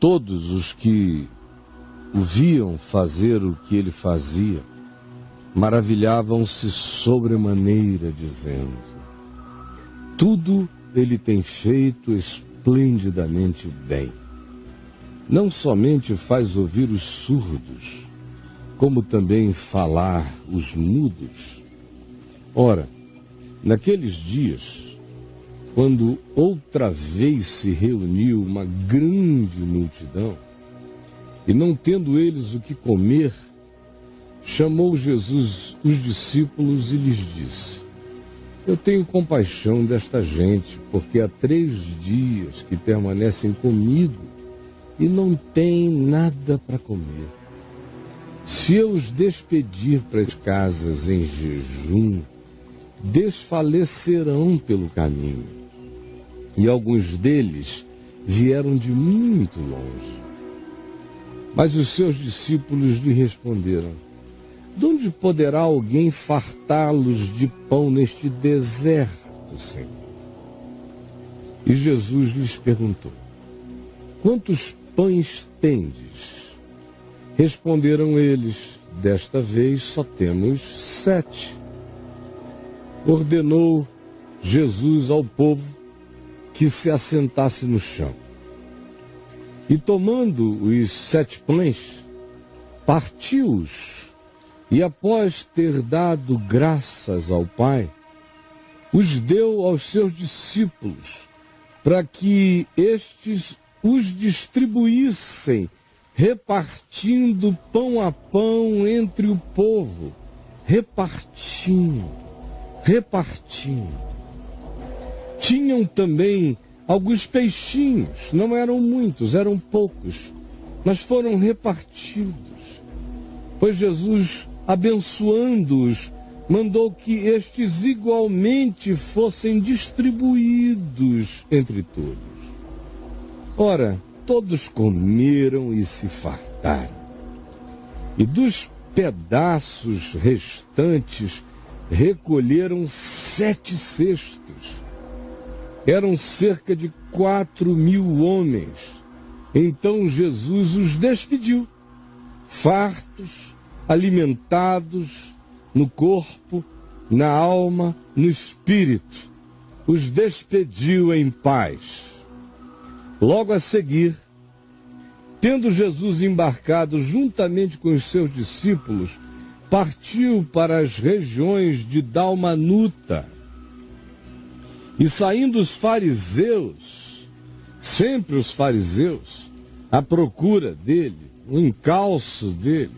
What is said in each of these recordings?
Todos os que o viam fazer o que ele fazia, maravilhavam-se sobremaneira, dizendo: tudo ele tem feito esplendidamente bem. Não somente faz ouvir os surdos, como também falar os mudos. Ora, naqueles dias, quando outra vez se reuniu uma grande multidão, e não tendo eles o que comer, chamou Jesus os discípulos e lhes disse: eu tenho compaixão desta gente, porque há 3 dias que permanecem comigo e não têm nada para comer. Se eu os despedir para as casas em jejum, desfalecerão pelo caminho. E alguns deles vieram de muito longe. Mas os seus discípulos lhe responderam: de onde poderá alguém fartá-los de pão neste deserto, Senhor? E Jesus lhes perguntou: quantos pães tendes? Responderam eles: desta vez só temos 7. Ordenou Jesus ao povo que se assentasse no chão. E tomando os 7 pães, partiu-os, e após ter dado graças ao Pai, os deu aos seus discípulos, para que estes os distribuíssem, repartindo pão a pão entre o povo, repartindo. Tinham também alguns peixinhos, não eram muitos, eram poucos, mas foram repartidos. Pois Jesus, abençoando-os, mandou que estes igualmente fossem distribuídos entre todos. Ora, todos comeram e se fartaram. E dos pedaços restantes recolheram 7 cestos. Eram cerca de 4.000 homens. Então Jesus os despediu, fartos, alimentados no corpo, na alma, no espírito. Os despediu em paz. Logo a seguir, tendo Jesus embarcado juntamente com os seus discípulos, partiu para as regiões de Dalmanuta. E saindo os fariseus, sempre os fariseus, à procura dele, o encalço dele,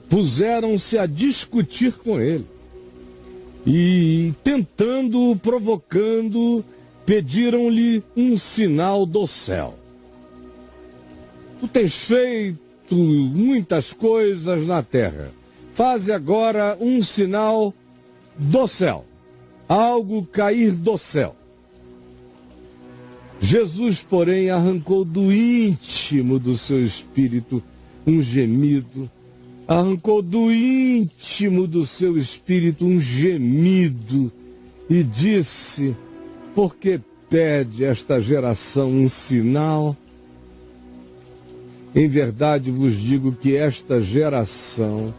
puseram-se a discutir com ele. E tentando, provocando, pediram-lhe um sinal do céu. Tu tens feito muitas coisas na terra. Faze agora um sinal do céu. Algo cair do céu. Jesus, porém, arrancou do íntimo do seu espírito um gemido. Arrancou do íntimo do seu espírito um gemido e disse: por que pede esta geração um sinal? Em verdade vos digo que esta geração,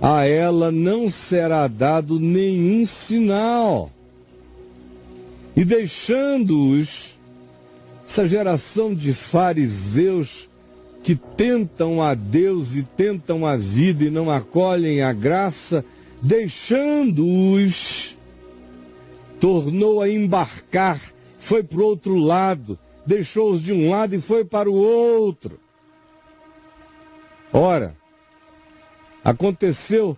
a ela não será dado nenhum sinal. E deixando-os, essa geração de fariseus que tentam a Deus e tentam a vida e não acolhem a graça, deixando-os, tornou a embarcar, foi para o outro lado, deixou-os de um lado e foi para o outro. Ora, aconteceu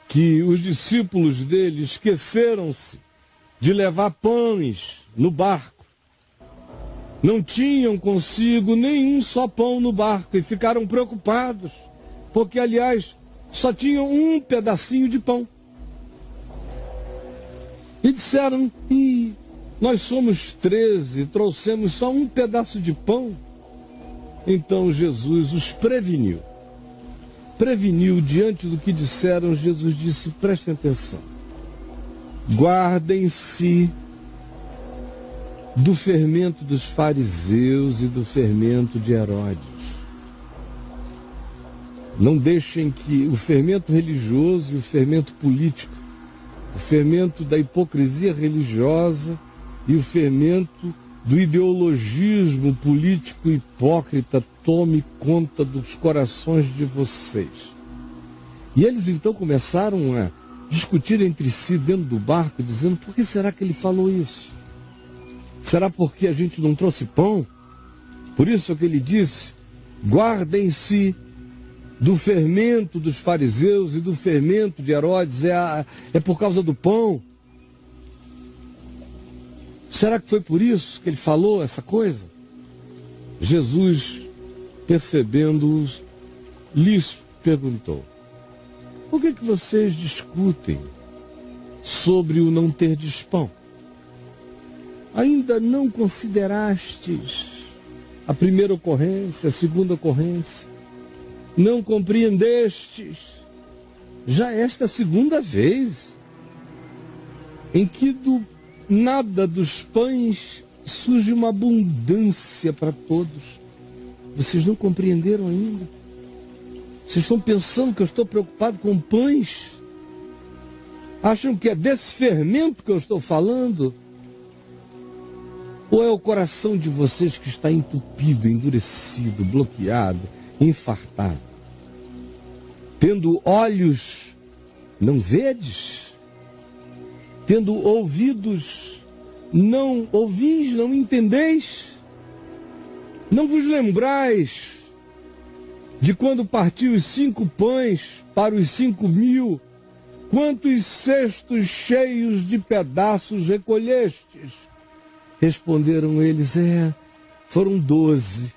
que os discípulos dele esqueceram-se de levar pães no barco. Não tinham consigo nenhum só pão no barco e ficaram preocupados, porque, aliás, só tinham um pedacinho de pão. E disseram: nós somos 13, trouxemos só um pedaço de pão. Então Jesus os preveniu. Preveniu diante do que disseram. Jesus disse: prestem atenção. Guardem-se do fermento dos fariseus e do fermento de Herodes. Não deixem que o fermento religioso e o fermento político, o fermento da hipocrisia religiosa e o fermento do ideologismo político hipócrita tome conta dos corações de vocês. E eles então começaram a discutir entre si dentro do barco, dizendo: por que será que ele falou isso? Será porque a gente não trouxe pão? Por isso que ele disse: guardem-se do fermento dos fariseus e do fermento de Herodes, é por causa do pão. Será que foi por isso que ele falou essa coisa? Jesus, percebendo-os, lhes perguntou: por que vocês discutem sobre o não terdes pão? Ainda não considerastes a primeira ocorrência, a segunda ocorrência? Não compreendestes já esta segunda vez em que do nada dos pães surge uma abundância para todos? Vocês não compreenderam ainda? Vocês estão pensando que eu estou preocupado com pães? Acham que é desse fermento que eu estou falando? Ou é o coração de vocês que está entupido, endurecido, bloqueado, infartado? Tendo olhos, não vedes? Tendo ouvidos, não ouvis, não entendeis? Não vos lembrais de quando partiu os 5 pães para os 5.000, quantos cestos cheios de pedaços recolhestes? Responderam eles: foram 12.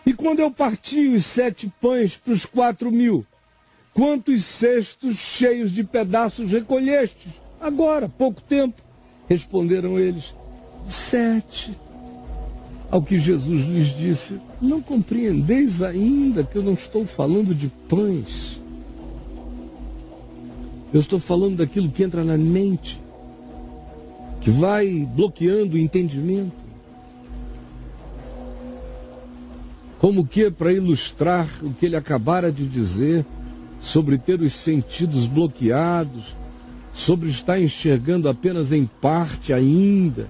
E quando eu parti os 7 pães para os 4.000, quantos cestos cheios de pedaços recolhestes? Agora, pouco tempo. Responderam eles: 7. Ao que Jesus lhes disse: não compreendeis ainda que eu não estou falando de pães? Eu estou falando daquilo que entra na mente, que vai bloqueando o entendimento. Como que, para ilustrar o que ele acabara de dizer sobre ter os sentidos bloqueados, sobre estar enxergando apenas em parte ainda,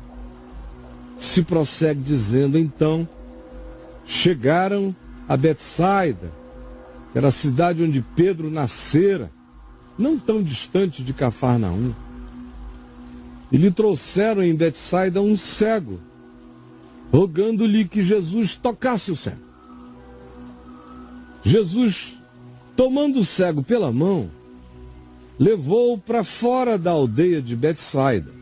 se prossegue dizendo: então chegaram a Betsaida, que era a cidade onde Pedro nascera, não tão distante de Cafarnaum. E lhe trouxeram em Betsaida um cego, rogando-lhe que Jesus tocasse o cego. Jesus, tomando o cego pela mão, levou-o para fora da aldeia de Betsaida.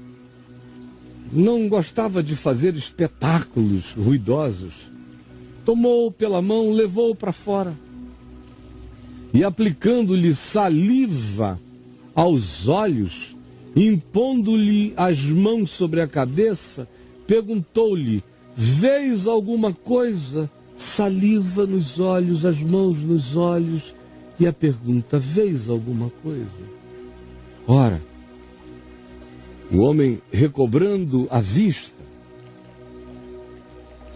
Não gostava de fazer espetáculos ruidosos. Tomou-o pela mão, levou-o para fora. E aplicando-lhe saliva aos olhos, impondo-lhe as mãos sobre a cabeça, perguntou-lhe: vês alguma coisa? Saliva nos olhos, as mãos nos olhos. E a pergunta: vês alguma coisa? Ora, o homem recobrando a vista,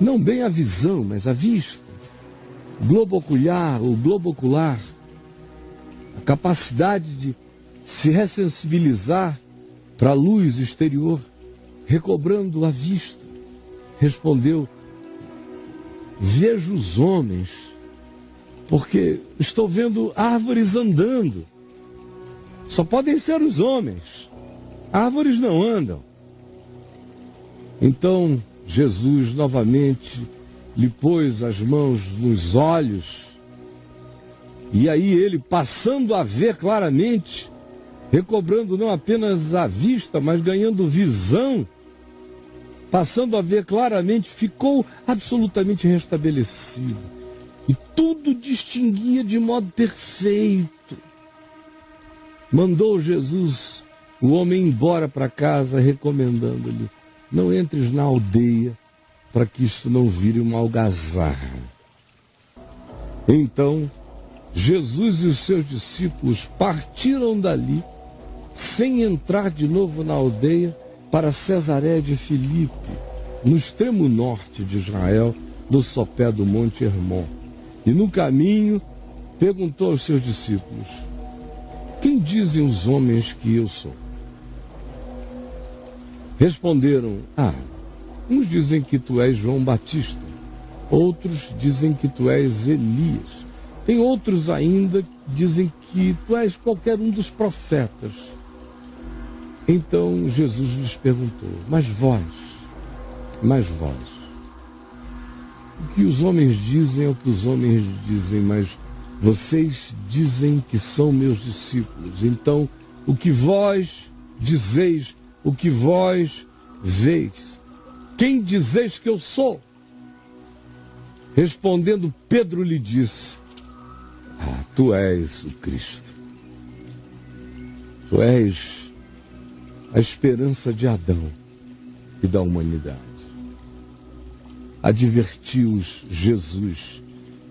não bem a visão, mas a vista, o globo ocular, a capacidade de se ressensibilizar para a luz exterior, recobrando a vista, respondeu: vejo os homens, porque estou vendo árvores andando. Só podem ser os homens. Árvores não andam. Então Jesus novamente lhe pôs as mãos nos olhos, e aí ele, passando a ver claramente, recobrando não apenas a vista, mas ganhando visão, passando a ver claramente, ficou absolutamente restabelecido. E tudo distinguia de modo perfeito. Mandou Jesus o homem embora para casa, recomendando-lhe: não entres na aldeia, para que isso não vire uma algazarra. Então, Jesus e os seus discípulos partiram dali, sem entrar de novo na aldeia, para Cesareia de Filipe, no extremo norte de Israel, no sopé do Monte Hermon. E no caminho perguntou aos seus discípulos: quem dizem os homens que eu sou? Responderam: uns dizem que tu és João Batista, outros dizem que tu és Elias. Tem outros ainda que dizem que tu és qualquer um dos profetas. Então Jesus lhes perguntou: mas vós, o que os homens dizem é o que os homens dizem, mas vocês dizem que são meus discípulos. Então, o que vós dizeis, o que vós veis, quem dizeis que eu sou? Respondendo, Pedro lhe disse: tu és o Cristo. Tu és a esperança de Adão e da humanidade. Advertiu-os Jesus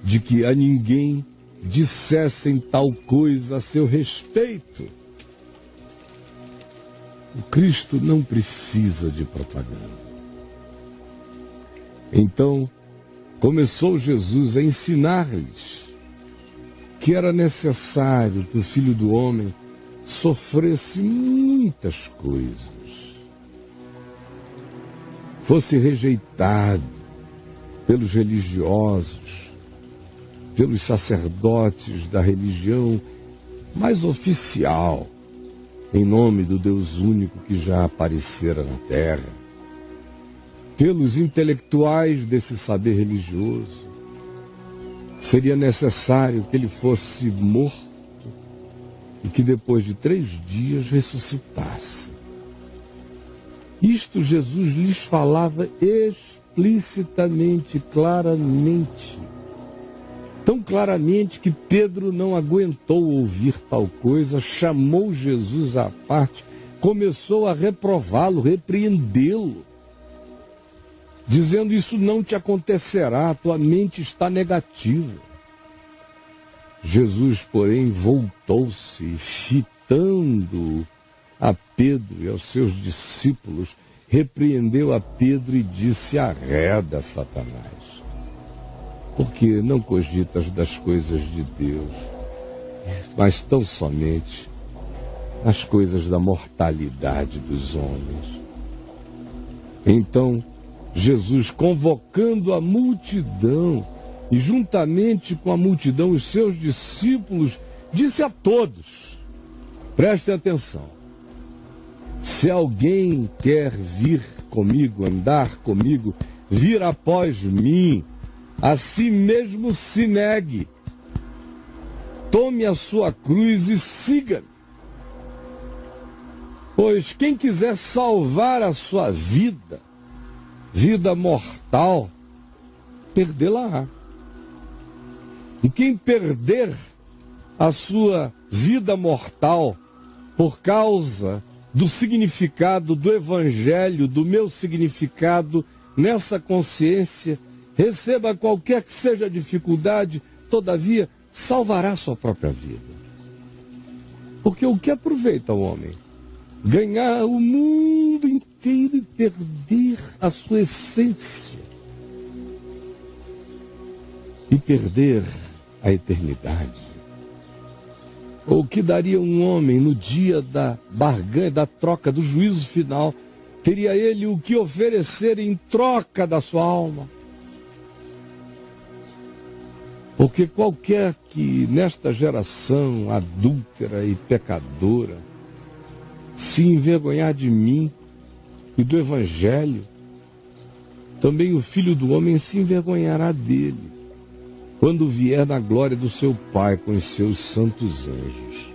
de que a ninguém dissessem tal coisa a seu respeito. O Cristo não precisa de propaganda. Então, começou Jesus a ensinar-lhes que era necessário que o Filho do Homem sofresse muitas coisas, fosse rejeitado pelos religiosos, pelos sacerdotes da religião mais oficial, em nome do Deus único que já aparecera na terra, pelos intelectuais desse saber religioso. Seria necessário que ele fosse morto e que depois de 3 dias ressuscitasse. Isto Jesus lhes falava explicitamente, claramente. Tão claramente que Pedro não aguentou ouvir tal coisa, chamou Jesus à parte, começou a reprová-lo, repreendê-lo, dizendo: isso não te acontecerá, tua mente está negativa. Jesus, porém, voltou-se e, fitando a Pedro e aos seus discípulos, repreendeu a Pedro e disse: arreda, Satanás, porque não cogitas das coisas de Deus, mas tão somente as coisas da mortalidade dos homens. Então, Jesus, convocando a multidão, e juntamente com a multidão os seus discípulos, disse a todos: prestem atenção, se alguém quer vir comigo, andar comigo, vir após mim, a si mesmo se negue, tome a sua cruz e siga-me. Pois quem quiser salvar a sua vida mortal, perdê-la-á. E quem perder a sua vida mortal por causa do significado do Evangelho, do meu significado nessa consciência, receba qualquer que seja a dificuldade, todavia salvará sua própria vida. Porque o que aproveita o homem? Ganhar o mundo inteiro e perder a sua essência. E perder a eternidade. Ou o que daria um homem no dia da barganha, da troca, do juízo final? Teria ele o que oferecer em troca da sua alma? Porque qualquer que nesta geração adúltera e pecadora se envergonhar de mim e do Evangelho, também o Filho do Homem se envergonhará dele, quando vier na glória do seu Pai com os seus santos anjos.